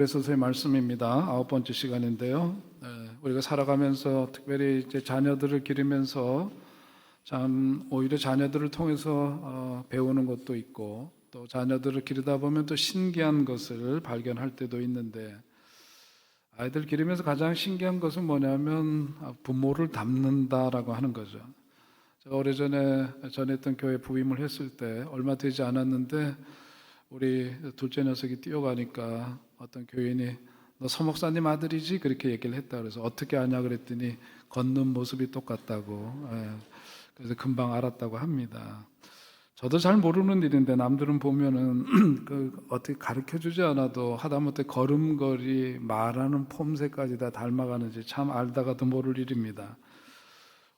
에서의 말씀입니다. 9번째 시간인데요. 우리가 살아가면서 특별히 이제 자녀들을 기르면서 참 오히려 자녀들을 통해서 배우는 것도 있고 또 자녀들을 기르다 보면 또 신기한 것을 발견할 때도 있는데 아이들 기르면서 가장 신기한 것은 뭐냐면 부모를 닮는다라고 하는 거죠. 제가 오래전에 전했던 교회 부임을 했을 때 얼마 되지 않았는데 우리 둘째 녀석이 뛰어가니까 어떤 교인이 너 서목사님 아들이지? 그렇게 얘기를 했다. 그래서 어떻게 아냐 그랬더니 걷는 모습이 똑같다고. 그래서 금방 알았다고 합니다. 저도 잘 모르는 일인데 남들은 보면은 어떻게 가르쳐 주지 않아도 하다못해 걸음걸이 말하는 폼새까지 다 닮아가는지 참 알다가도 모를 일입니다.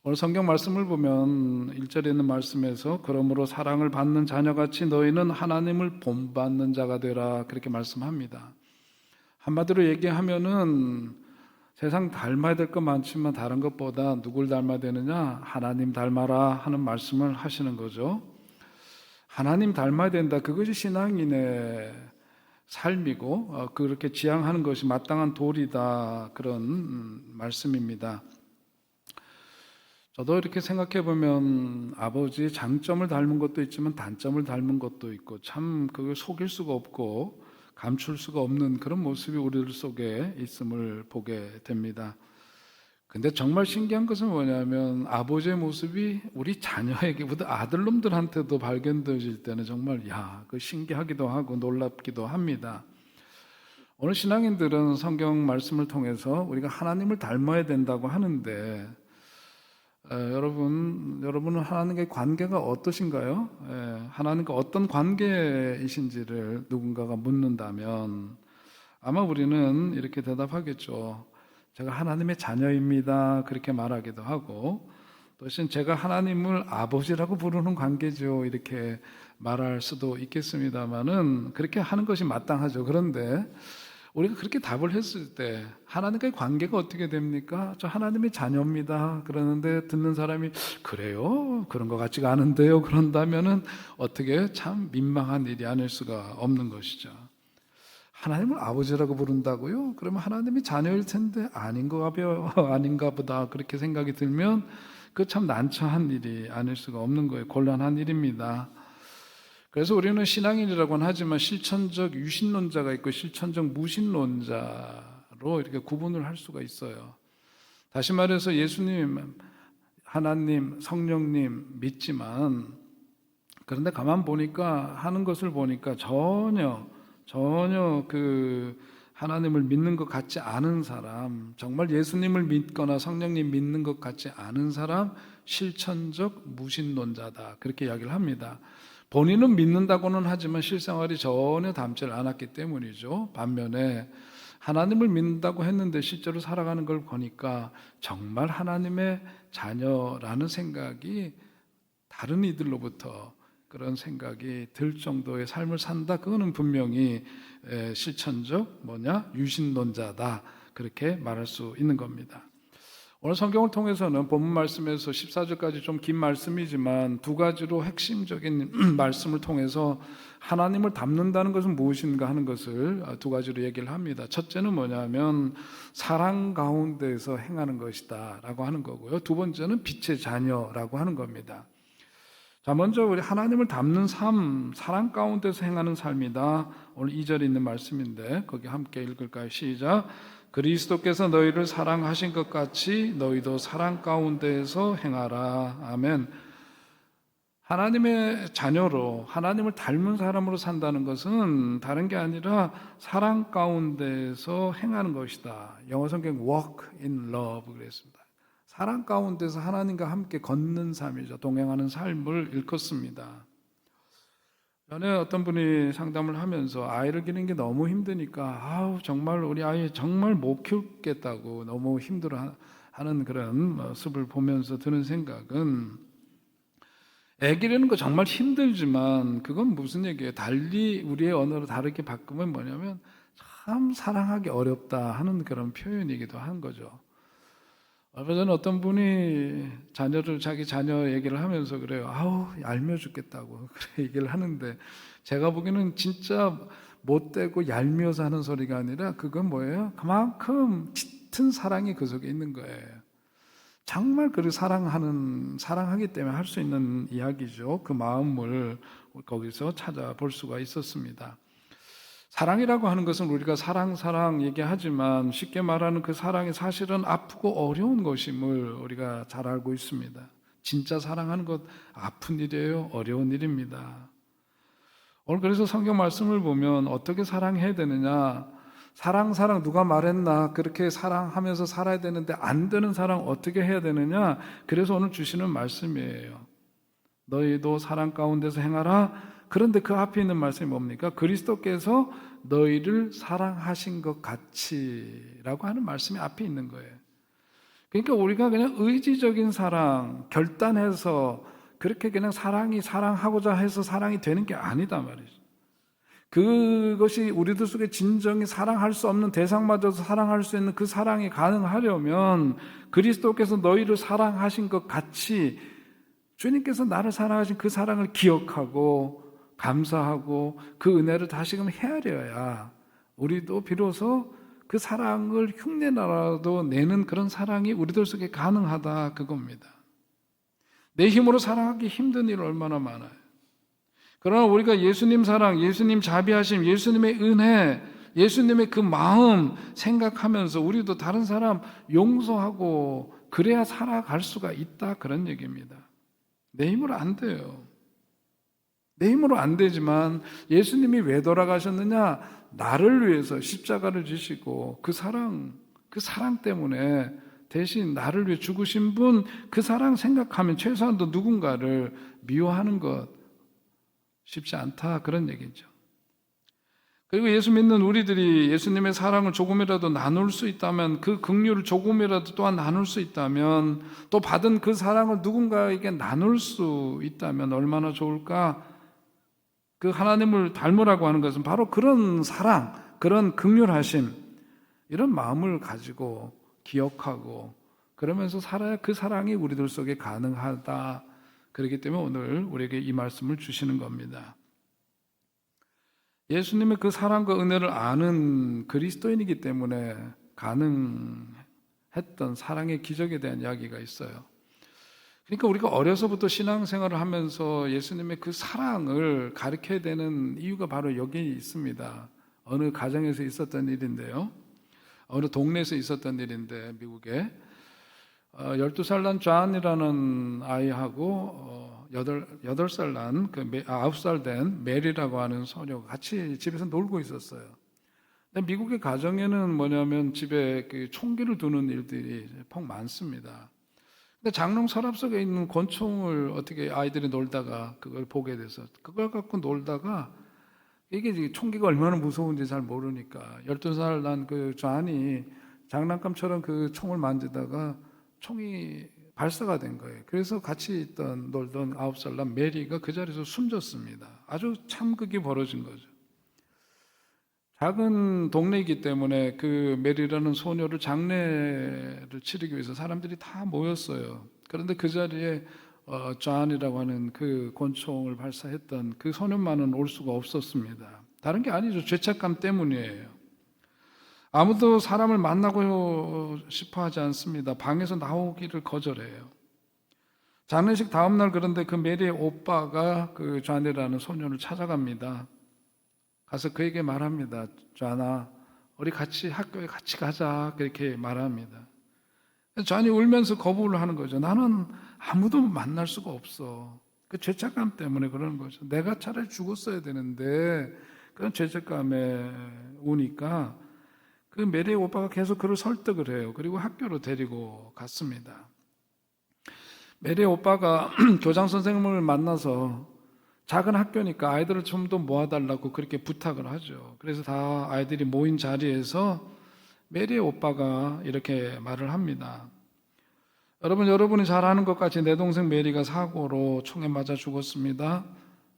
오늘 성경 말씀을 보면 1절에 있는 말씀에서 그러므로 사랑을 받는 자녀같이 너희는 하나님을 본받는 자가 되라 그렇게 말씀합니다. 한마디로 얘기하면은 세상 닮아야 될 것 많지만 다른 것보다 누굴 닮아야 되느냐? 하나님 닮아라 하는 말씀을 하시는 거죠. 하나님 닮아야 된다. 그것이 신앙인의 삶이고 그렇게 지향하는 것이 마땅한 도리다 그런 말씀입니다. 저도 이렇게 생각해 보면 아버지의 장점을 닮은 것도 있지만 단점을 닮은 것도 있고 참 그걸 속일 수가 없고 감출 수가 없는 그런 모습이 우리들 속에 있음을 보게 됩니다. 근데 정말 신기한 것은 뭐냐면 아버지의 모습이 우리 자녀에게보다 아들놈들한테도 발견되어질 때는 정말 그 신기하기도 하고 놀랍기도 합니다. 오늘 신앙인들은 성경 말씀을 통해서 우리가 하나님을 닮아야 된다고 하는데 여러분은 하나님과의 관계가 어떠신가요? 하나님과 어떤 관계이신지를 누군가가 묻는다면 아마 우리는 이렇게 대답하겠죠. 제가 하나님의 자녀입니다. 그렇게 말하기도 하고 또 제가 하나님을 아버지라고 부르는 관계죠. 이렇게 말할 수도 있겠습니다만은 그렇게 하는 것이 마땅하죠. 그런데 우리가 그렇게 답을 했을 때 하나님과의 관계가 어떻게 됩니까? 저 하나님의 자녀입니다. 그러는데 듣는 사람이 그래요? 그런 것 같지가 않은데요. 그런다면은 어떻게 참 민망한 일이 아닐 수가 없는 것이죠. 하나님을 아버지라고 부른다고요? 그러면 하나님이 자녀일 텐데 아닌가 보다 그렇게 생각이 들면 그 참 난처한 일이 아닐 수가 없는 거예요. 곤란한 일입니다. 그래서 우리는 신앙인이라고는 하지만 실천적 유신론자가 있고 실천적 무신론자로 이렇게 구분을 할 수가 있어요. 다시 말해서 예수님, 하나님, 성령님 믿지만 그런데 가만 보니까 하는 것을 보니까 전혀 그 하나님을 믿는 것 같지 않은 사람, 정말 예수님을 믿거나 성령님 믿는 것 같지 않은 사람, 실천적 무신론자다. 그렇게 이야기를 합니다. 본인은 믿는다고는 하지만 실생활이 전혀 닮지를 않았기 때문이죠. 반면에 하나님을 믿는다고 했는데 실제로 살아가는 걸 보니까 정말 하나님의 자녀라는 생각이 다른 이들로부터 그런 생각이 들 정도의 삶을 산다. 그거는 분명히 실천적 유신론자다. 그렇게 말할 수 있는 겁니다. 오늘 성경을 통해서는 본문 말씀에서 14절까지 좀 긴 말씀이지만 두 가지로 핵심적인 말씀을 통해서 하나님을 닮는다는 것은 무엇인가 하는 것을 두 가지로 얘기를 합니다. 첫째는 뭐냐면 사랑 가운데에서 행하는 것이다 라고 하는 거고요. 두 번째는 빛의 자녀라고 하는 겁니다. 자, 먼저 우리 하나님을 닮는 삶, 사랑 가운데서 행하는 삶이다. 오늘 2절에 있는 말씀인데 거기 함께 읽을까요? 시작. 그리스도께서 너희를 사랑하신 것 같이 너희도 사랑 가운데에서 행하라. 아멘. 하나님의 자녀로 하나님을 닮은 사람으로 산다는 것은 다른 게 아니라 사랑 가운데에서 행하는 것이다. 영어 성경 walk in love 그랬습니다. 사랑 가운데서 하나님과 함께 걷는 삶이죠. 동행하는 삶을 일컫습니다. 전에 어떤 분이 상담을 하면서 아이를 기르는 게 너무 힘드니까 정말 우리 아이 정말 못 키우겠다고 너무 힘들어하는 그런 모습을 보면서 드는 생각은 애 기르는 거 정말 힘들지만 그건 무슨 얘기예요? 달리 우리의 언어로 다르게 바꾸면 뭐냐면 참 사랑하기 어렵다 하는 그런 표현이기도 한 거죠. 얼마 전에 어떤 분이 자기 자녀 얘기를 하면서 그래요. 얄미워 죽겠다고 그래 얘기를 하는데 제가 보기에는 진짜 못되고 얄미워서 하는 소리가 아니라 그건 뭐예요? 그만큼 짙은 사랑이 그 속에 있는 거예요. 정말 그를 사랑하기 때문에 할 수 있는 이야기죠. 그 마음을 거기서 찾아볼 수가 있었습니다. 사랑이라고 하는 것은 우리가 사랑 얘기하지만 쉽게 말하는 그 사랑이 사실은 아프고 어려운 것임을 우리가 잘 알고 있습니다. 진짜 사랑하는 것 아픈 일이에요. 어려운 일입니다. 오늘 그래서 성경 말씀을 보면 어떻게 사랑해야 되느냐, 사랑 누가 말했나, 그렇게 사랑하면서 살아야 되는데 안 되는 사랑 어떻게 해야 되느냐, 그래서 오늘 주시는 말씀이에요. 너희도 사랑 가운데서 행하라. 그런데 그 앞에 있는 말씀이 뭡니까? 그리스도께서 너희를 사랑하신 것 같이라고 하는 말씀이 앞에 있는 거예요. 그러니까 우리가 그냥 의지적인 사랑, 결단해서 그렇게 그냥 사랑하고자 해서 사랑이 되는 게 아니다 말이죠. 그것이 우리들 속에 진정히 사랑할 수 없는 대상마저도 사랑할 수 있는 그 사랑이 가능하려면 그리스도께서 너희를 사랑하신 것 같이 주님께서 나를 사랑하신 그 사랑을 기억하고 감사하고 그 은혜를 다시금 헤아려야 우리도 비로소 그 사랑을 흉내나라도 내는 그런 사랑이 우리들 속에 가능하다, 그겁니다. 내 힘으로 사랑하기 힘든 일 얼마나 많아요. 그러나 우리가 예수님 사랑, 예수님 자비하심, 예수님의 은혜, 예수님의 그 마음 생각하면서 우리도 다른 사람 용서하고 그래야 살아갈 수가 있다, 그런 얘기입니다. 내 힘으로 안 돼요. 내 힘으로 안 되지만 예수님이 왜 돌아가셨느냐? 나를 위해서 십자가를 지시고 그 사랑 때문에 대신 나를 위해 죽으신 분, 그 사랑 생각하면 최소한도 누군가를 미워하는 것 쉽지 않다, 그런 얘기죠. 그리고 예수 믿는 우리들이 예수님의 사랑을 조금이라도 나눌 수 있다면, 그 긍휼을 조금이라도 또한 나눌 수 있다면, 또 받은 그 사랑을 누군가에게 나눌 수 있다면 얼마나 좋을까? 그 하나님을 닮으라고 하는 것은 바로 그런 사랑, 그런 긍휼하심, 이런 마음을 가지고 기억하고 그러면서 살아야 그 사랑이 우리들 속에 가능하다. 그렇기 때문에 오늘 우리에게 이 말씀을 주시는 겁니다. 예수님의 그 사랑과 은혜를 아는 그리스도인이기 때문에 가능했던 사랑의 기적에 대한 이야기가 있어요. 그러니까 우리가 어려서부터 신앙생활을 하면서 예수님의 그 사랑을 가르쳐야 되는 이유가 바로 여기에 있습니다. 어느 가정에서 있었던 일인데요. 어느 동네에서 있었던 일인데, 미국에 12살 난 존이라는 아이하고 8살 난 9살 된 메리라고 하는 소녀가 같이 집에서 놀고 있었어요. 근데 미국의 가정에는 뭐냐면 집에 그 총기를 두는 일들이 퍽 많습니다. 근데 장롱 서랍 속에 있는 권총을 어떻게 아이들이 놀다가 그걸 보게 돼서 그걸 갖고 놀다가, 이게 총기가 얼마나 무서운지 잘 모르니까 12살 난 그 존이 장난감처럼 그 총을 만지다가 총이 발사가 된 거예요. 그래서 같이 놀던 9살 난 메리가 그 자리에서 숨졌습니다. 아주 참극이 벌어진 거죠. 작은 동네이기 때문에 그 메리라는 소녀를 장례를 치르기 위해서 사람들이 다 모였어요. 그런데 그 자리에 존이라고 하는 그 권총을 발사했던 그 소년만은 올 수가 없었습니다. 다른 게 아니죠. 죄책감 때문이에요. 아무도 사람을 만나고 싶어 하지 않습니다. 방에서 나오기를 거절해요. 장례식 다음날, 그런데 그 메리의 오빠가 그 존이라는 소년을 찾아갑니다. 가서 그에게 말합니다. 존아, 우리 같이 학교에 같이 가자, 그렇게 말합니다. 존이 울면서 거부를 하는 거죠. 나는 아무도 만날 수가 없어. 그 죄책감 때문에 그러는 거죠. 내가 차라리 죽었어야 되는데 그런 죄책감에 우니까 그 메리의 오빠가 계속 그를 설득을 해요. 그리고 학교로 데리고 갔습니다. 메리의 오빠가 교장 선생님을 만나서 작은 학교니까 아이들을 좀 더 모아달라고 그렇게 부탁을 하죠. 그래서 다 아이들이 모인 자리에서 메리의 오빠가 이렇게 말을 합니다. 여러분이 잘 아는 것 같이 내 동생 메리가 사고로 총에 맞아 죽었습니다.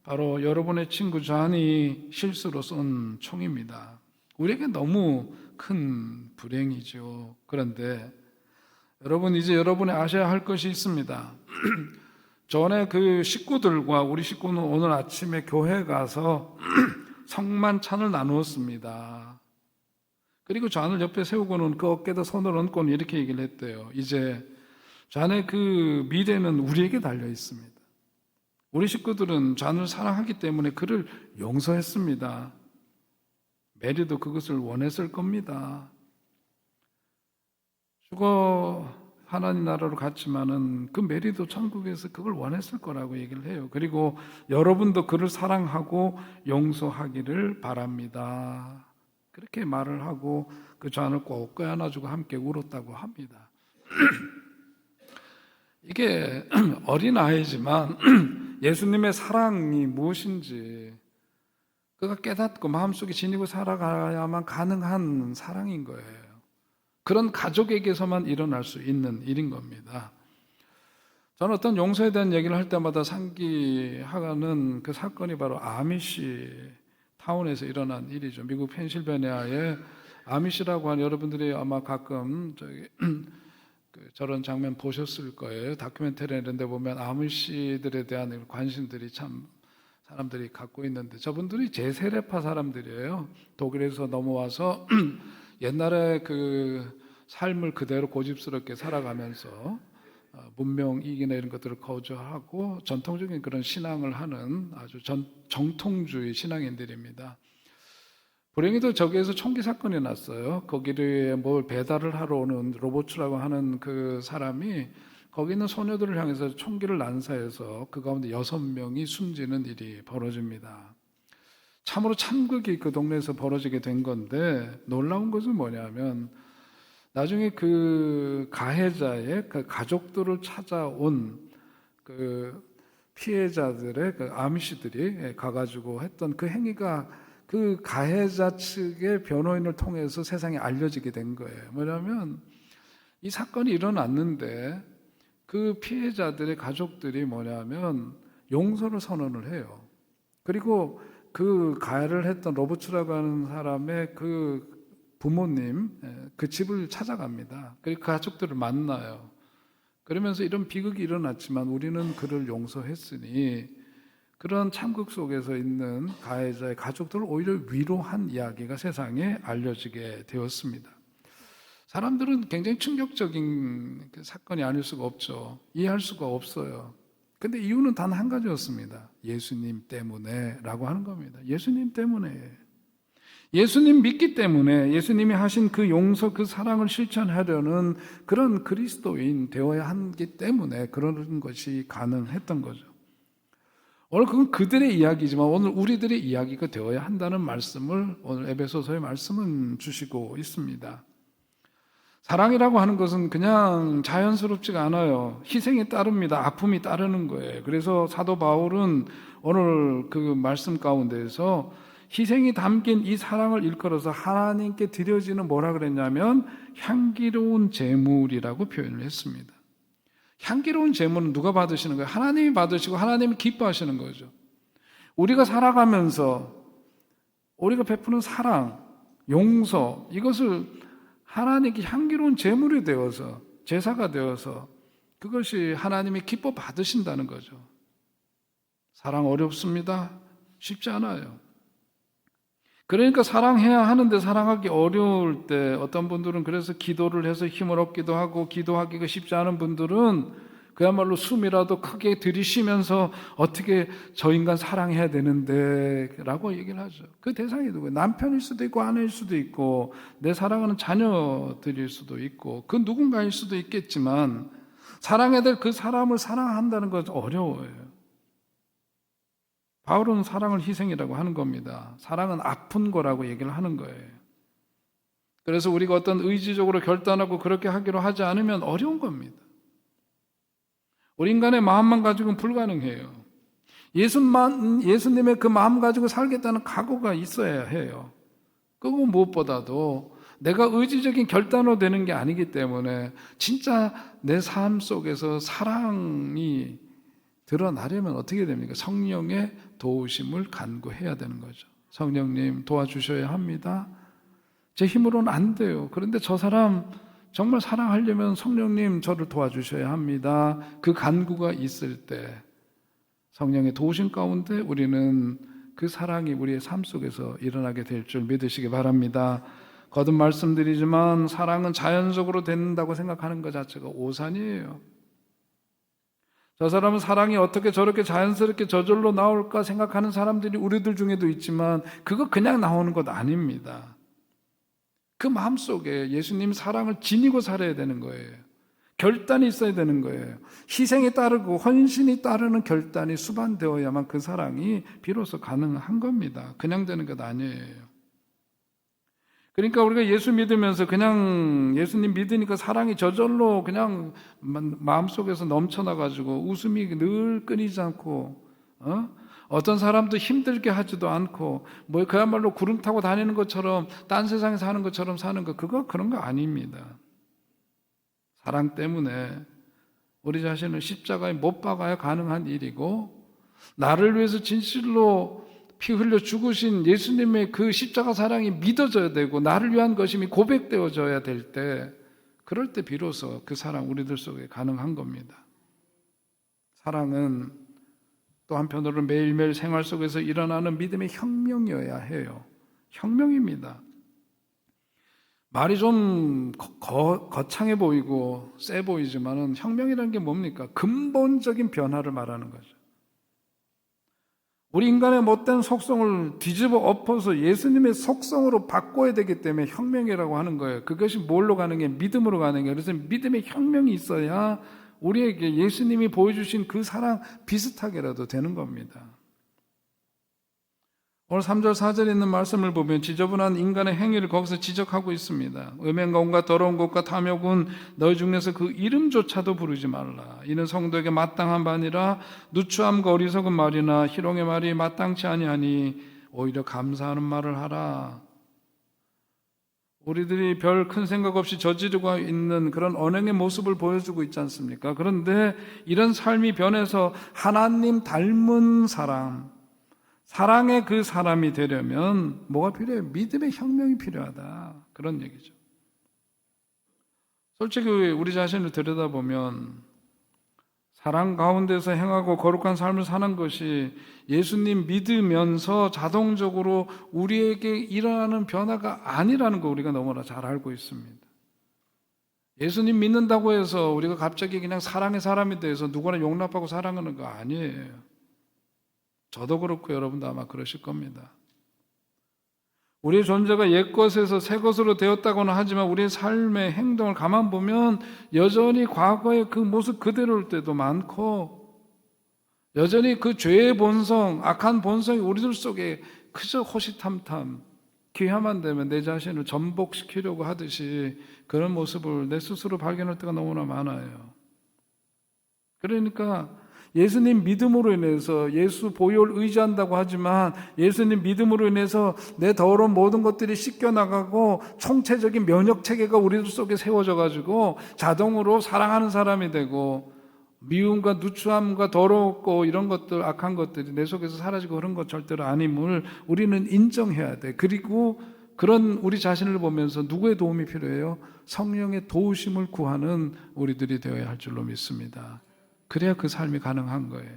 바로 여러분의 친구 존이 실수로 쏜 총입니다. 우리에게 너무 큰 불행이죠. 그런데 여러분, 이제 여러분이 아셔야 할 것이 있습니다. 전에 그 식구들과 우리 식구는 오늘 아침에 교회 가서 성만찬을 나누었습니다. 그리고 잔을 옆에 세우고는 그 어깨에다 손을 얹고는 이렇게 얘기를 했대요. 이제 잔의 그 미래는 우리에게 달려 있습니다. 우리 식구들은 잔을 사랑하기 때문에 그를 용서했습니다. 메리도 그것을 원했을 겁니다. 죽어 하나님 나라로 갔지만은 그 메리도 천국에서 그걸 원했을 거라고 얘기를 해요. 그리고 여러분도 그를 사랑하고 용서하기를 바랍니다. 그렇게 말을 하고 그 잔을 꼭 껴안아주고 함께 울었다고 합니다. 이게 어린아이지만 예수님의 사랑이 무엇인지 그가 깨닫고 마음속에 지니고 살아가야만 가능한 사랑인 거예요. 그런 가족에게서만 일어날 수 있는 일인 겁니다. 저는 어떤 용서에 대한 얘기를 할 때마다 상기하는 그 사건이 바로 아미시 타운에서 일어난 일이죠. 미국 펜실베니아의 아미시라고 하는, 여러분들이 아마 가끔 저런 장면 보셨을 거예요. 다큐멘터리 이런 데 보면 아미시들에 대한 관심들이 참 사람들이 갖고 있는데, 저분들이 제세례파 사람들이에요. 독일에서 넘어와서 옛날에 그 삶을 그대로 고집스럽게 살아가면서 문명이기나 이런 것들을 거부하고 전통적인 그런 신앙을 하는 아주 정통주의 신앙인들입니다. 불행히도 저기에서 총기 사건이 났어요. 거기에 뭘 배달을 하러 오는 로보츠라고 하는 그 사람이 거기 있는 소녀들을 향해서 총기를 난사해서 그 가운데 6명이 숨지는 일이 벌어집니다. 참으로 참극이 그 동네에서 벌어지게 된 건데, 놀라운 것은 뭐냐면 나중에 그 가해자의 그 가족들을 찾아온 그 피해자들의 그 아미시들이 가가지고 했던 그 행위가 그 가해자 측의 변호인을 통해서 세상에 알려지게 된 거예요. 뭐냐면 이 사건이 일어났는데 그 피해자들의 가족들이 뭐냐면 용서를 선언을 해요. 그리고 그 가해를 했던 로버츠라고 하는 사람의 그 부모님, 그 집을 찾아갑니다. 그리고 그 가족들을 만나요. 그러면서 이런 비극이 일어났지만 우리는 그를 용서했으니, 그런 참극 속에서 있는 가해자의 가족들을 오히려 위로한 이야기가 세상에 알려지게 되었습니다. 사람들은 굉장히 충격적인 사건이 아닐 수가 없죠. 이해할 수가 없어요. 근데 이유는 단 한 가지였습니다. 예수님 때문에 라고 하는 겁니다. 예수님 때문에. 예수님 믿기 때문에, 예수님이 하신 그 용서, 그 사랑을 실천하려는 그런 그리스도인 되어야 하기 때문에 그런 것이 가능했던 거죠. 오늘 그건 그들의 이야기지만 오늘 우리들의 이야기가 되어야 한다는 말씀을 오늘 에베소서의 말씀은 주시고 있습니다. 사랑이라고 하는 것은 그냥 자연스럽지가 않아요. 희생이 따릅니다. 아픔이 따르는 거예요. 그래서 사도 바울은 오늘 그 말씀 가운데에서 희생이 담긴 이 사랑을 일컬어서 하나님께 드려지는 뭐라 그랬냐면 향기로운 제물이라고 표현을 했습니다. 향기로운 제물은 누가 받으시는 거예요? 하나님이 받으시고 하나님이 기뻐하시는 거죠. 우리가 살아가면서 우리가 베푸는 사랑, 용서, 이것을 하나님께 향기로운 제물이 되어서, 제사가 되어서 그것이 하나님이 기뻐 받으신다는 거죠. 사랑 어렵습니다. 쉽지 않아요. 그러니까 사랑해야 하는데 사랑하기 어려울 때 어떤 분들은 그래서 기도를 해서 힘을 얻기도 하고, 기도하기가 쉽지 않은 분들은 그야말로 숨이라도 크게 들이쉬면서 어떻게 저 인간 사랑해야 되는데 라고 얘기를 하죠. 그 대상이 누구예요? 남편일 수도 있고 아내일 수도 있고 내 사랑하는 자녀들일 수도 있고 그 누군가일 수도 있겠지만 사랑해야 될 그 사람을 사랑한다는 건 어려워요. 바울은 사랑을 희생이라고 하는 겁니다. 사랑은 아픈 거라고 얘기를 하는 거예요. 그래서 우리가 어떤 의지적으로 결단하고 그렇게 하기로 하지 않으면 어려운 겁니다. 우리 인간의 마음만 가지고는 불가능해요. 예수님의 그 마음 가지고 살겠다는 각오가 있어야 해요. 그거 무엇보다도 내가 의지적인 결단으로 되는 게 아니기 때문에 진짜 내 삶 속에서 사랑이 드러나려면 어떻게 됩니까? 성령의 도우심을 간구해야 되는 거죠. 성령님 도와주셔야 합니다. 제 힘으로는 안 돼요. 그런데 저 사람 정말 사랑하려면 성령님 저를 도와주셔야 합니다. 그 간구가 있을 때 성령의 도우심 가운데 우리는 그 사랑이 우리의 삶 속에서 일어나게 될 줄 믿으시기 바랍니다. 거듭 말씀드리지만 사랑은 자연적으로 된다고 생각하는 것 자체가 오산이에요. 저 사람은 사랑이 어떻게 저렇게 자연스럽게 저절로 나올까 생각하는 사람들이 우리들 중에도 있지만 그거 그냥 나오는 것 아닙니다. 그 마음속에 예수님 사랑을 지니고 살아야 되는 거예요. 결단이 있어야 되는 거예요. 희생이 따르고 헌신이 따르는 결단이 수반되어야만 그 사랑이 비로소 가능한 겁니다. 그냥 되는 것 아니에요. 그러니까 우리가 예수 믿으면서 그냥 예수님 믿으니까 사랑이 저절로 그냥 마음속에서 넘쳐나가지고 웃음이 늘 끊이지 않고 어떤 사람도 힘들게 하지도 않고 뭐 그야말로 구름 타고 다니는 것처럼 딴 세상에 사는 것처럼 사는 거 그런 거 아닙니다. 사랑 때문에 우리 자신을 십자가에 못 박아야 가능한 일이고 나를 위해서 진실로 피 흘려 죽으신 예수님의 그 십자가 사랑이 믿어져야 되고 나를 위한 것임이 고백되어져야 될 때 그럴 때 비로소 그 사랑 우리들 속에 가능한 겁니다. 사랑은 또 한편으로 매일매일 생활 속에서 일어나는 믿음의 혁명이어야 해요. 혁명입니다. 말이 좀 거창해 보이고 세 보이지만은 혁명이라는 게 뭡니까? 근본적인 변화를 말하는 거죠. 우리 인간의 못된 속성을 뒤집어 엎어서 예수님의 속성으로 바꿔야 되기 때문에 혁명이라고 하는 거예요. 그것이 뭘로 가는 게 믿음으로 가는 거예요. 그래서 믿음의 혁명이 있어야 우리에게 예수님이 보여주신 그 사랑 비슷하게라도 되는 겁니다. 오늘 3절 4절에 있는 말씀을 보면 지저분한 인간의 행위를 거기서 지적하고 있습니다. 음행과 온갖 더러운 것과 탐욕은 너희 중에서 그 이름조차도 부르지 말라. 이는 성도에게 마땅한 바 아니라 누추함과 어리석은 말이나 희롱의 말이 마땅치 아니하니 오히려 감사하는 말을 하라. 우리들이 별 큰 생각 없이 저지르고 있는 그런 언행의 모습을 보여주고 있지 않습니까? 그런데 이런 삶이 변해서 하나님 닮은 사랑의 그 사람이 되려면 뭐가 필요해요? 믿음의 혁명이 필요하다. 그런 얘기죠. 솔직히 우리 자신을 들여다보면 사랑 가운데서 행하고 거룩한 삶을 사는 것이 예수님 믿으면서 자동적으로 우리에게 일어나는 변화가 아니라는 거 우리가 너무나 잘 알고 있습니다. 예수님 믿는다고 해서 우리가 갑자기 그냥 사랑의 사람이 돼서 누구나 용납하고 사랑하는 거 아니에요. 저도 그렇고 여러분도 아마 그러실 겁니다. 우리의 존재가 옛것에서 새것으로 되었다고는 하지만 우리의 삶의 행동을 가만 보면 여전히 과거의 그 모습 그대로일 때도 많고 여전히 그 죄의 본성, 악한 본성이 우리들 속에 그저 호시탐탐 기회만 되면 내 자신을 전복시키려고 하듯이 그런 모습을 내 스스로 발견할 때가 너무나 많아요. 그러니까 예수님 믿음으로 인해서 예수 보혈 의지한다고 하지만 예수님 믿음으로 인해서 내 더러운 모든 것들이 씻겨나가고 총체적인 면역체계가 우리들 속에 세워져 가지고 자동으로 사랑하는 사람이 되고 미움과 누추함과 더럽고 이런 것들 악한 것들이 내 속에서 사라지고 그런 것 절대로 아님을 우리는 인정해야 돼. 그리고 그런 우리 자신을 보면서 누구의 도움이 필요해요? 성령의 도우심을 구하는 우리들이 되어야 할 줄로 믿습니다. 그래야 그 삶이 가능한 거예요.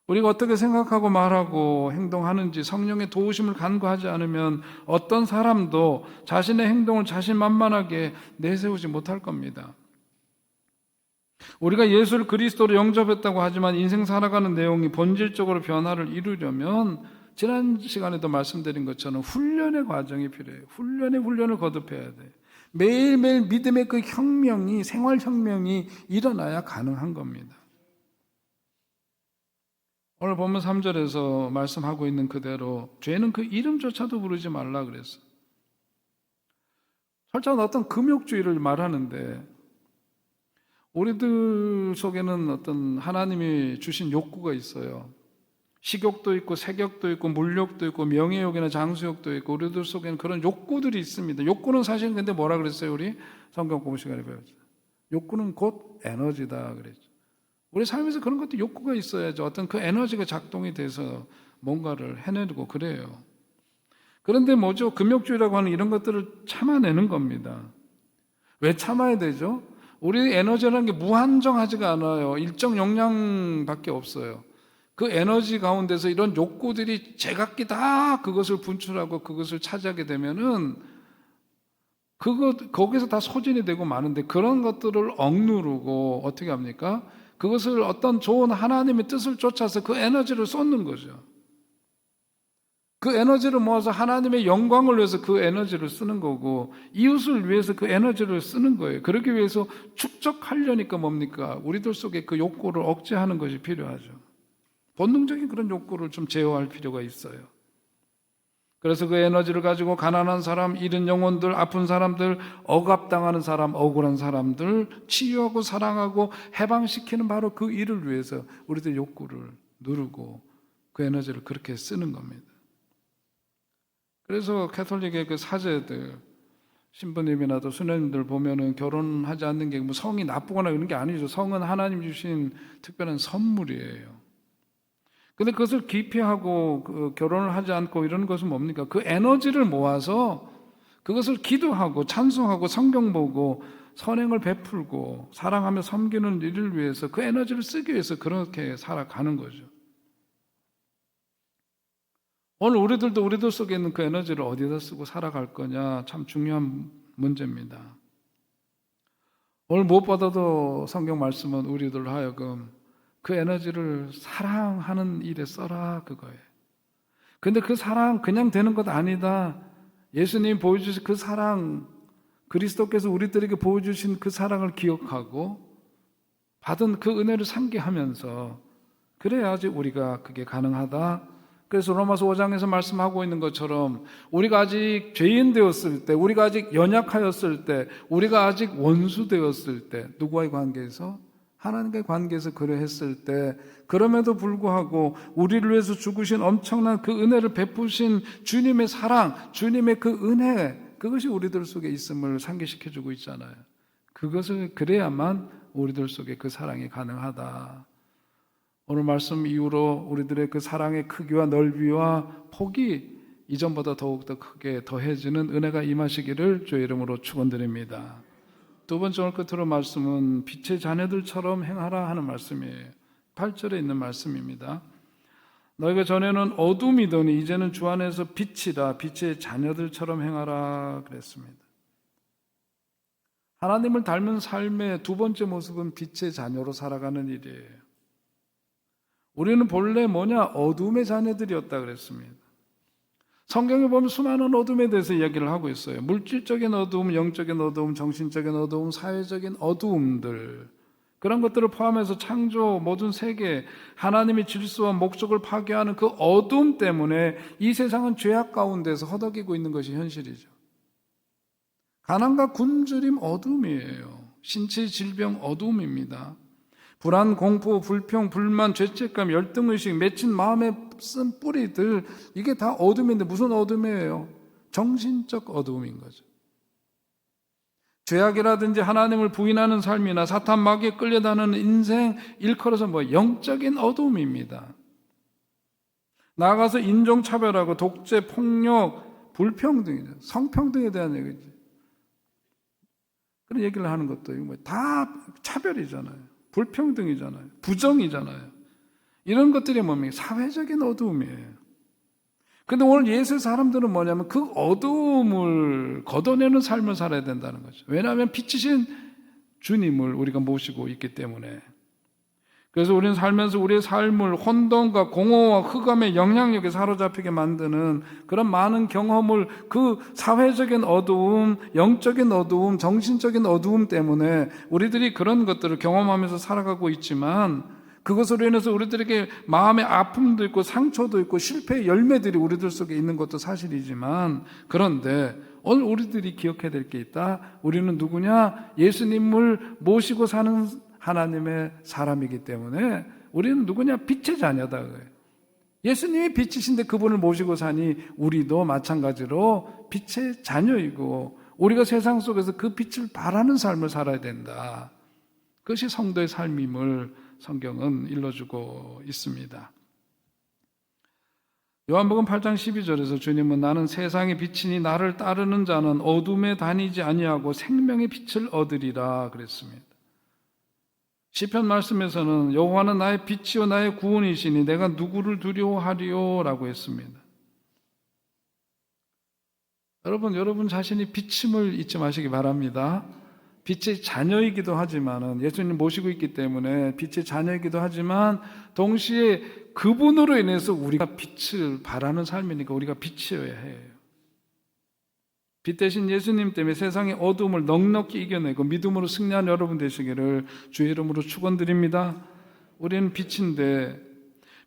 우리가 어떻게 생각하고 말하고 행동하는지 성령의 도우심을 간구하지 않으면 어떤 사람도 자신의 행동을 자신만만하게 내세우지 못할 겁니다. 우리가 예수를 그리스도로 영접했다고 하지만 인생 살아가는 내용이 본질적으로 변화를 이루려면 지난 시간에도 말씀드린 것처럼 훈련의 과정이 필요해요. 훈련을 거듭해야 돼요. 매일매일 믿음의 그 혁명이, 생활혁명이 일어나야 가능한 겁니다. 오늘 본문 3절에서 말씀하고 있는 그대로 죄는 그 이름조차도 부르지 말라 그랬어요. 설령 어떤 금욕주의를 말하는데 우리들 속에는 어떤 하나님이 주신 욕구가 있어요. 식욕도 있고 색욕도 있고 물욕도 있고 명예욕이나 장수욕도 있고 우리들 속에는 그런 욕구들이 있습니다. 욕구는 사실 근데 뭐라 그랬어요? 우리 성경 공부 시간에 배웠죠. 욕구는 곧 에너지다 그랬죠. 우리 삶에서 그런 것도 욕구가 있어야죠. 어떤 그 에너지가 작동이 돼서 뭔가를 해내고 그래요. 그런데 뭐죠? 금욕주의라고 하는 이런 것들을 참아내는 겁니다. 왜 참아야 되죠? 우리 에너지라는 게 무한정하지가 않아요. 일정 용량밖에 없어요. 그 에너지 가운데서 이런 욕구들이 제각기 다 그것을 분출하고 그것을 차지하게 되면은 거기서 다 소진이 되고 마는데, 그런 것들을 억누르고 어떻게 합니까? 그것을 어떤 좋은 하나님의 뜻을 쫓아서 그 에너지를 쏟는 거죠. 그 에너지를 모아서 하나님의 영광을 위해서 그 에너지를 쓰는 거고, 이웃을 위해서 그 에너지를 쓰는 거예요. 그러기 위해서 축적하려니까 뭡니까? 우리들 속에 그 욕구를 억제하는 것이 필요하죠. 본능적인 그런 욕구를 좀 제어할 필요가 있어요. 그래서 그 에너지를 가지고 가난한 사람, 잃은 영혼들, 아픈 사람들, 억압당하는 사람, 억울한 사람들 치유하고 사랑하고 해방시키는 바로 그 일을 위해서 우리들 욕구를 누르고 그 에너지를 그렇게 쓰는 겁니다. 그래서 가톨릭의 그 사제들, 신부님이나 또 수녀님들 보면은 결혼하지 않는 게 뭐 성이 나쁘거나 이런 게 아니죠. 성은 하나님 주신 특별한 선물이에요. 근데 그것을 기피하고 결혼을 하지 않고 이런 것은 뭡니까? 그 에너지를 모아서 그것을 기도하고 찬송하고 성경 보고 선행을 베풀고 사랑하며 섬기는 일을 위해서 그 에너지를 쓰기 위해서 그렇게 살아가는 거죠. 오늘 우리들 속에 있는 그 에너지를 어디다 쓰고 살아갈 거냐, 참 중요한 문제입니다. 오늘 무엇보다도 성경 말씀은 우리들 하여금 그 에너지를 사랑하는 일에 써라, 그거예요. 근데 그 사랑 그냥 되는 것 아니다. 예수님이 보여주신 그 사랑, 그리스도께서 우리들에게 보여주신 그 사랑을 기억하고 받은 그 은혜를 상기하면서 그래야지 우리가 그게 가능하다. 그래서 로마서 5장에서 말씀하고 있는 것처럼 우리가 아직 죄인 되었을 때, 우리가 아직 연약하였을 때, 우리가 아직 원수 되었을 때, 누구와의 관계에서? 하나님과의 관계에서 그러했을 때, 그럼에도 불구하고 우리를 위해서 죽으신 엄청난 그 은혜를 베푸신 주님의 사랑, 주님의 그 은혜, 그것이 우리들 속에 있음을 상기시켜주고 있잖아요. 그것을 그래야만 우리들 속에 그 사랑이 가능하다. 오늘 말씀 이후로 우리들의 그 사랑의 크기와 넓이와 폭이 이전보다 더욱더 크게 더해지는 은혜가 임하시기를 주의 이름으로 축원드립니다. 두 번째 오늘 끝으로 말씀은 빛의 자녀들처럼 행하라 하는 말씀이에요. 8절에 있는 말씀입니다. 너희가 전에는 어둠이더니 이제는 주 안에서 빛이라, 빛의 자녀들처럼 행하라 그랬습니다. 하나님을 닮은 삶의 두 번째 모습은 빛의 자녀로 살아가는 일이에요. 우리는 본래 어둠의 자녀들이었다 그랬습니다. 성경에 보면 수많은 어둠에 대해서 이야기를 하고 있어요. 물질적인 어두움, 영적인 어두움, 정신적인 어두움, 사회적인 어두움들, 그런 것들을 포함해서 창조, 모든 세계, 하나님의 질서와 목적을 파괴하는 그 어두움 때문에 이 세상은 죄악 가운데서 허덕이고 있는 것이 현실이죠. 가난과 굶주림 어두움이에요. 신체 질병 어두움입니다. 불안, 공포, 불평, 불만, 죄책감, 열등의식, 맺힌 마음에 쓴 뿌리들, 이게 다 어둠인데 무슨 어둠이에요? 정신적 어둠인 거죠. 죄악이라든지 하나님을 부인하는 삶이나 사탄 마귀에 끌려다니는 인생, 일컬어서 영적인 어둠입니다. 나아가서 인종차별하고 독재, 폭력, 불평등이죠. 성평등에 대한 얘기죠. 그런 얘기를 하는 것도 다 차별이잖아요. 불평등이잖아요. 부정이잖아요. 이런 것들이 뭡니까? 사회적인 어두움이에요. 근데 오늘 예수 사람들은 뭐냐면 그 어두움을 걷어내는 삶을 살아야 된다는 거죠. 왜냐하면 빛이신 주님을 우리가 모시고 있기 때문에. 그래서 우리는 살면서 우리의 삶을 혼돈과 공허와 흑암의 영향력에 사로잡히게 만드는 그런 많은 경험을, 그 사회적인 어두움, 영적인 어두움, 정신적인 어두움 때문에 우리들이 그런 것들을 경험하면서 살아가고 있지만, 그것으로 인해서 우리들에게 마음의 아픔도 있고 상처도 있고 실패의 열매들이 우리들 속에 있는 것도 사실이지만, 그런데 오늘 우리들이 기억해야 될 게 있다. 우리는 누구냐? 예수님을 모시고 사는 하나님의 사람이기 때문에 우리는 누구냐? 빛의 자녀다. 예수님이 빛이신데 그분을 모시고 사니 우리도 마찬가지로 빛의 자녀이고, 우리가 세상 속에서 그 빛을 발하는 삶을 살아야 된다. 그것이 성도의 삶임을 성경은 일러주고 있습니다. 요한복음 8장 12절에서 주님은 나는 세상의 빛이니 나를 따르는 자는 어둠에 다니지 아니하고 생명의 빛을 얻으리라 그랬습니다. 시편 말씀에서는 여호와는 나의 빛이요 나의 구원이시니 내가 누구를 두려워하리요 라고 했습니다. 여러분 자신이 빛임을 잊지 마시기 바랍니다. 빛의 자녀이기도 하지만은 예수님 모시고 있기 때문에 빛의 자녀이기도 하지만 동시에 그분으로 인해서 우리가 빛을 발하는 삶이니까 우리가 빛이어야 해요. 빛 대신 예수님 때문에 세상의 어두움을 넉넉히 이겨내고 믿음으로 승리한 여러분 되시기를 주의 이름으로 축원드립니다. 우리는 빛인데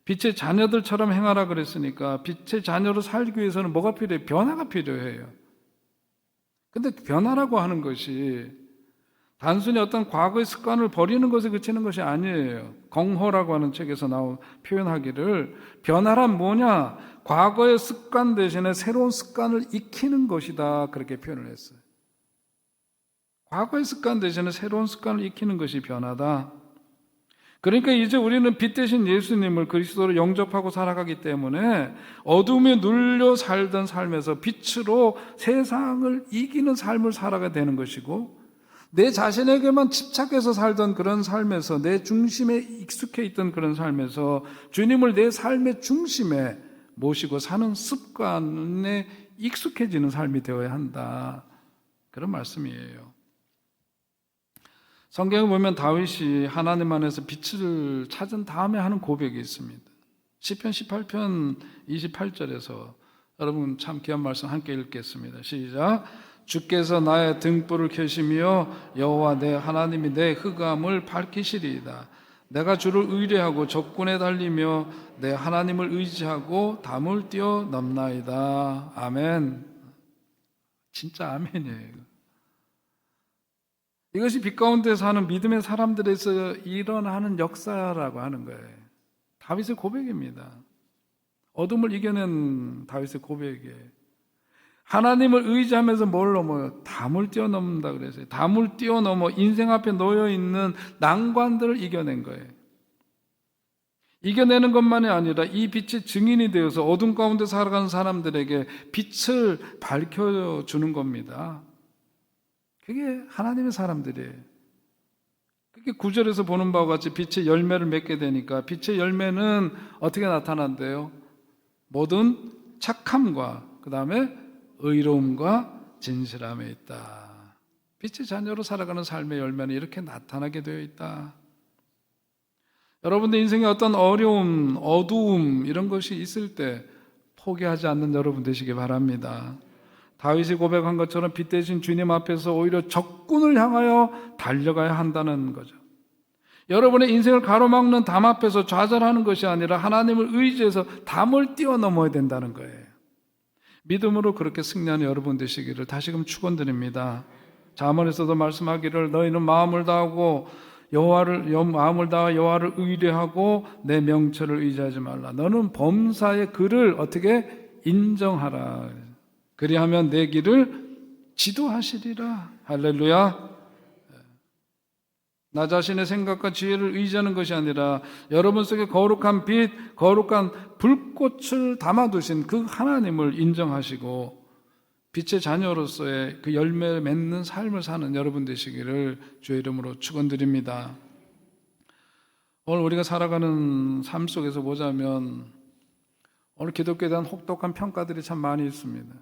빛의 자녀들처럼 행하라 그랬으니까 빛의 자녀로 살기 위해서는 뭐가 필요해요? 변화가 필요해요. 근데 변화라고 하는 것이 단순히 어떤 과거의 습관을 버리는 것에 그치는 것이 아니에요. 공허라고 하는 책에서 나온 표현하기를 변화란 뭐냐? 과거의 습관 대신에 새로운 습관을 익히는 것이다. 그렇게 표현을 했어요. 과거의 습관 대신에 새로운 습관을 익히는 것이 변화다. 그러니까 이제 우리는 빛 대신 예수님을 그리스도로 영접하고 살아가기 때문에 어둠에 눌려 살던 삶에서 빛으로 세상을 이기는 삶을 살아가야 되는 것이고 내 자신에게만 집착해서 살던 그런 삶에서 내 중심에 익숙해 있던 그런 삶에서 주님을 내 삶의 중심에 모시고 사는 습관에 익숙해지는 삶이 되어야 한다. 그런 말씀이에요. 성경에 보면 다윗이 하나님 안에서 빛을 찾은 다음에 하는 고백이 있습니다. 시편 18편 28절에서 여러분 참 귀한 말씀 함께 읽겠습니다. 시작. 주께서 나의 등불을 켜시며 여호와 내 하나님이 내 흑암을 밝히시리이다. 내가 주를 의뢰하고 적군에 달리며 내 하나님을 의지하고 담을 뛰어 넘나이다. 아멘. 진짜 아멘이에요. 이것이 빛 가운데 사는 믿음의 사람들에서 일어나는 역사라고 하는 거예요. 다윗의 고백입니다. 어둠을 이겨낸 다윗의 고백이에요. 하나님을 의지하면서 뭘 넘어요? 담을 뛰어넘는다 그랬어요. 담을 뛰어넘어 인생 앞에 놓여있는 난관들을 이겨낸 거예요. 이겨내는 것만이 아니라 이 빛의 증인이 되어서 어둠 가운데 살아가는 사람들에게 빛을 밝혀주는 겁니다. 그게 하나님의 사람들이에요. 그게 9절에서 보는 바와 같이 빛의 열매를 맺게 되니까 빛의 열매는 어떻게 나타난대요? 모든 착함과 그 다음에 의로움과 진실함에 있다. 빛의 자녀로 살아가는 삶의 열매는 이렇게 나타나게 되어 있다. 여러분들 인생에 어떤 어려움, 어두움 이런 것이 있을 때 포기하지 않는 여러분 되시기 바랍니다. 다윗이 고백한 것처럼 빛 대신 주님 앞에서 오히려 적군을 향하여 달려가야 한다는 거죠. 여러분의 인생을 가로막는 담 앞에서 좌절하는 것이 아니라 하나님을 의지해서 담을 뛰어넘어야 된다는 거예요. 믿음으로 그렇게 승리하는 여러분 되시기를 다시금 축원드립니다. 잠언에서도 말씀하기를 너희는 마음을 다하고 마음을 다하 여호와를 의뢰하고 내 명철을 의지하지 말라. 너는 범사의 그를 어떻게 인정하라. 그리하면 내 길을 지도하시리라. 할렐루야. 나 자신의 생각과 지혜를 의지하는 것이 아니라 여러분 속에 거룩한 빛, 거룩한 불꽃을 담아두신 그 하나님을 인정하시고 빛의 자녀로서의 그 열매 맺는 삶을 사는 여러분 되시기를 주의 이름으로 축원드립니다. 오늘 우리가 살아가는 삶 속에서 보자면 오늘 기독교에 대한 혹독한 평가들이 참 많이 있습니다.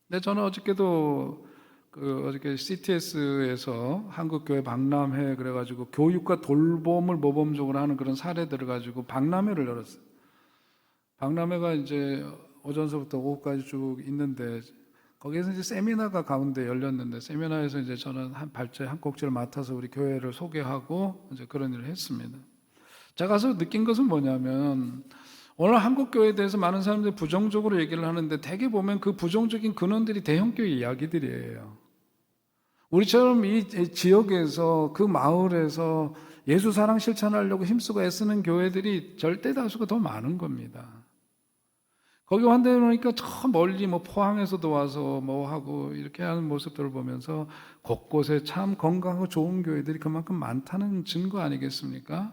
근데 저는 어저께도 어저께 CTS에서 한국교회 박람회 그래가지고 교육과 돌봄을 모범적으로 하는 그런 사례들을 가지고 박람회를 열었어요. 박람회가 이제 오전서부터 오후까지 쭉 있는데 거기에서 이제 세미나가 가운데 열렸는데 세미나에서 이제 저는 한 발제 한 꼭지를 맡아서 우리 교회를 소개하고 이제 그런 일을 했습니다. 제가 가서 느낀 것은 뭐냐면 오늘 한국교회에 대해서 많은 사람들이 부정적으로 얘기를 하는데 대개 보면 그 부정적인 근원들이 대형교회 이야기들이에요. 우리처럼 이 지역에서 그 마을에서 예수 사랑 실천하려고 힘쓰고 애쓰는 교회들이 절대 다수가 더 많은 겁니다. 거기 환대해 놓으니까 저 멀리 포항에서도 와서 하고 이렇게 하는 모습들을 보면서 곳곳에 참 건강하고 좋은 교회들이 그만큼 많다는 증거 아니겠습니까?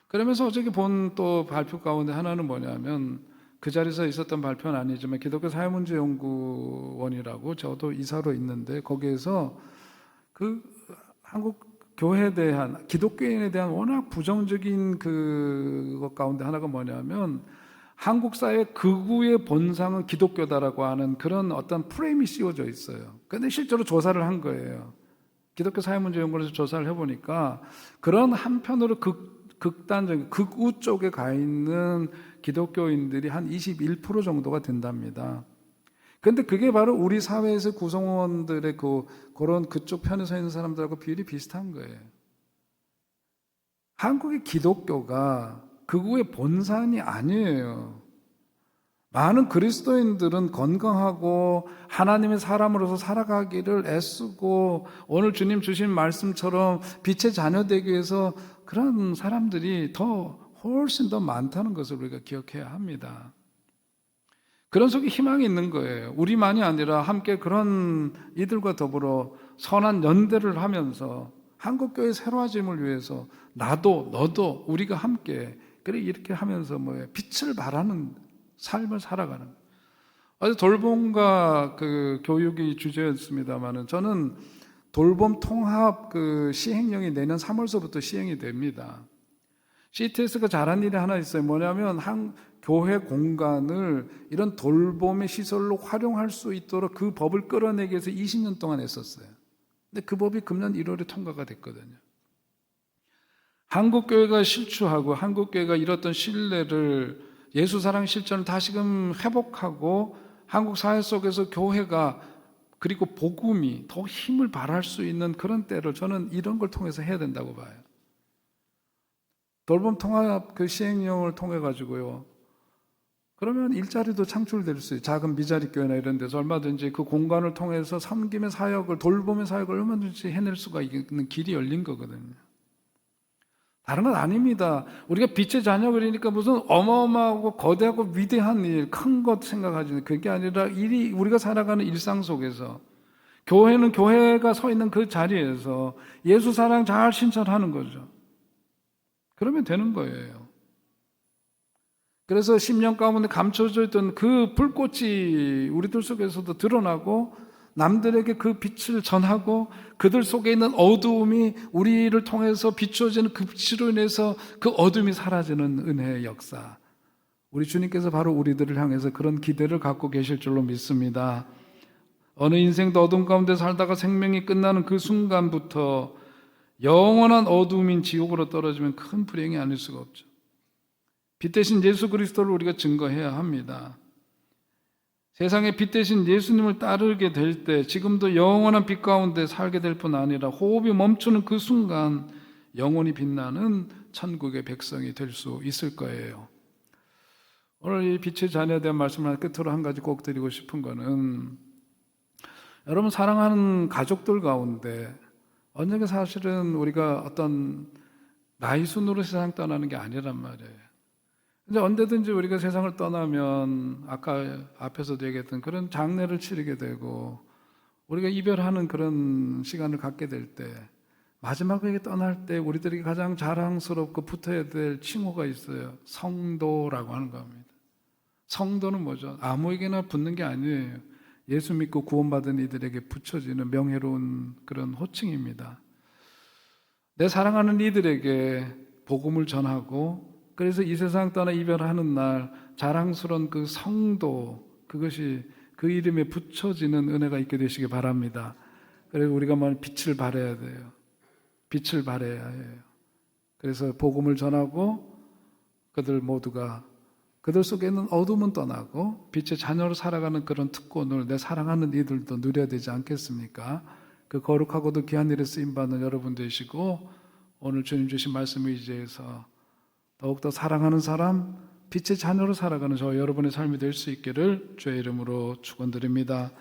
그러면서 어저께 본 또 발표 가운데 하나는 뭐냐면 그 자리에서 있었던 발표는 아니지만 기독교 사회문제연구원이라고 저도 이사로 있는데 거기에서 그 한국 교회에 대한, 기독교인에 대한 워낙 부정적인 그것 가운데 하나가 뭐냐면 한국 사회 극우의 본상은 기독교다라고 하는 그런 어떤 프레임이 씌워져 있어요. 근데 실제로 조사를 한 거예요. 기독교 사회문제연구원에서 조사를 해보니까 그런 한편으로 극단적인 극우 쪽에 가 있는 기독교인들이 한 21% 정도가 된답니다. 근데 그게 바로 우리 사회에서 구성원들의 그런 그쪽 편에 서 있는 사람들하고 비율이 비슷한 거예요. 한국의 기독교가 극우의 본산이 아니에요. 많은 그리스도인들은 건강하고 하나님의 사람으로서 살아가기를 애쓰고 오늘 주님 주신 말씀처럼 빛의 자녀 되기 위해서 그런 사람들이 훨씬 더 많다는 것을 우리가 기억해야 합니다. 그런 속에 희망이 있는 거예요. 우리만이 아니라 함께 그런 이들과 더불어 선한 연대를 하면서 한국교회 새로워짐을 위해서 나도 너도 우리가 함께 그래 이렇게 하면서 빛을 발하는 삶을 살아가는. 어제 돌봄과 그 교육이 주제였습니다만은 저는 돌봄 통합 그 시행령이 내년 3월서부터 시행이 됩니다. CTS가 잘한 일이 하나 있어요. 뭐냐면 교회 공간을 이런 돌봄의 시설로 활용할 수 있도록 그 법을 끌어내기 위해서 20년 동안 했었어요. 근데 그 법이 금년 1월에 통과가 됐거든요. 한국교회가 실추하고 한국교회가 잃었던 신뢰를 예수사랑 실천을 다시금 회복하고 한국 사회 속에서 교회가 그리고 복음이 더 힘을 발할 수 있는 그런 때를 저는 이런 걸 통해서 해야 된다고 봐요. 돌봄 통합 그 시행령을 통해 가지고요. 그러면 일자리도 창출될 수 있어요. 작은 미자리 교회나 이런 데서 얼마든지 그 공간을 통해서 섬김의 사역을, 돌봄의 사역을 얼마든지 해낼 수가 있는 길이 열린 거거든요. 다른 건 아닙니다. 우리가 빛의 자녀 그러니까 무슨 어마어마하고 거대하고 위대한 일, 큰 것 생각하지. 그게 아니라 우리가 살아가는 일상 속에서 교회는 교회가 서 있는 그 자리에서 예수 사랑 잘 실천하는 거죠. 그러면 되는 거예요. 그래서 10년 가운데 감춰져 있던 그 불꽃이 우리들 속에서도 드러나고 남들에게 그 빛을 전하고 그들 속에 있는 어두움이 우리를 통해서 비추어지는 그 빛으로 인해서 그 어둠이 사라지는 은혜의 역사. 우리 주님께서 바로 우리들을 향해서 그런 기대를 갖고 계실 줄로 믿습니다. 어느 인생도 어둠 가운데 살다가 생명이 끝나는 그 순간부터 영원한 어둠인 지옥으로 떨어지면 큰 불행이 아닐 수가 없죠. 빛 대신 예수 그리스도를 우리가 증거해야 합니다. 세상에 빛 대신 예수님을 따르게 될 때 지금도 영원한 빛 가운데 살게 될 뿐 아니라 호흡이 멈추는 그 순간 영원히 빛나는 천국의 백성이 될 수 있을 거예요. 오늘 이 빛의 자녀에 대한 말씀을 끝으로 한 가지 꼭 드리고 싶은 거는 여러분 사랑하는 가족들 가운데 언젠가 사실은 우리가 어떤 나이 순으로 세상 떠나는 게 아니란 말이에요. 근데 언제든지 우리가 세상을 떠나면 아까 앞에서도 얘기했던 그런 장례를 치르게 되고 우리가 이별하는 그런 시간을 갖게 될 때 마지막에 떠날 때 우리들이 가장 자랑스럽고 붙어야 될 칭호가 있어요. 성도라고 하는 겁니다. 성도는 뭐죠? 아무에게나 붙는 게 아니에요. 예수 믿고 구원받은 이들에게 붙여지는 명예로운 그런 호칭입니다. 내 사랑하는 이들에게 복음을 전하고 그래서 이 세상 떠나 이별하는 날 자랑스러운 그 성도 그것이 그 이름에 붙여지는 은혜가 있게 되시기 바랍니다. 그래서 우리가 빛을 발해야 돼요. 빛을 발해야 해요. 그래서 복음을 전하고 그들 모두가 그들 속에 있는 어둠은 떠나고 빛의 자녀로 살아가는 그런 특권을 내 사랑하는 이들도 누려야 되지 않겠습니까? 그 거룩하고도 귀한 일에 쓰임받는 여러분 되시고 오늘 주님 주신 말씀을 의지해서 더욱더 사랑하는 사람, 빛의 자녀로 살아가는 저 여러분의 삶이 될 수 있기를 주의 이름으로 축원드립니다.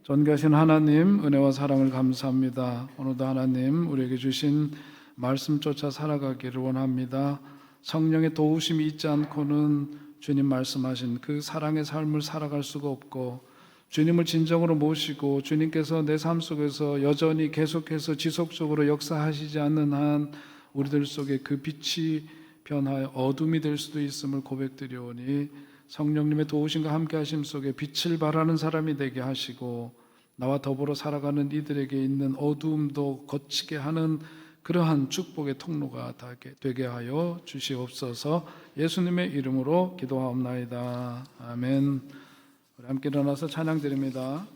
존귀하신 하나님, 은혜와 사랑을 감사합니다. 오늘도 하나님 우리에게 주신 말씀 쫓아 살아가기를 원합니다. 성령의 도우심이 있지 않고는 주님 말씀하신 그 사랑의 삶을 살아갈 수가 없고 주님을 진정으로 모시고 주님께서 내 삶 속에서 여전히 계속해서 지속적으로 역사하시지 않는 한 우리들 속에 그 빛이 변하여 어둠이 될 수도 있음을 고백드리오니 성령님의 도우심과 함께 하심 속에 빛을 발하는 사람이 되게 하시고 나와 더불어 살아가는 이들에게 있는 어두움도 거치게 하는 그러한 축복의 통로가 되게 하여 주시옵소서. 예수님의 이름으로 기도하옵나이다. 아멘. 우리 함께 일어나서 찬양 드립니다.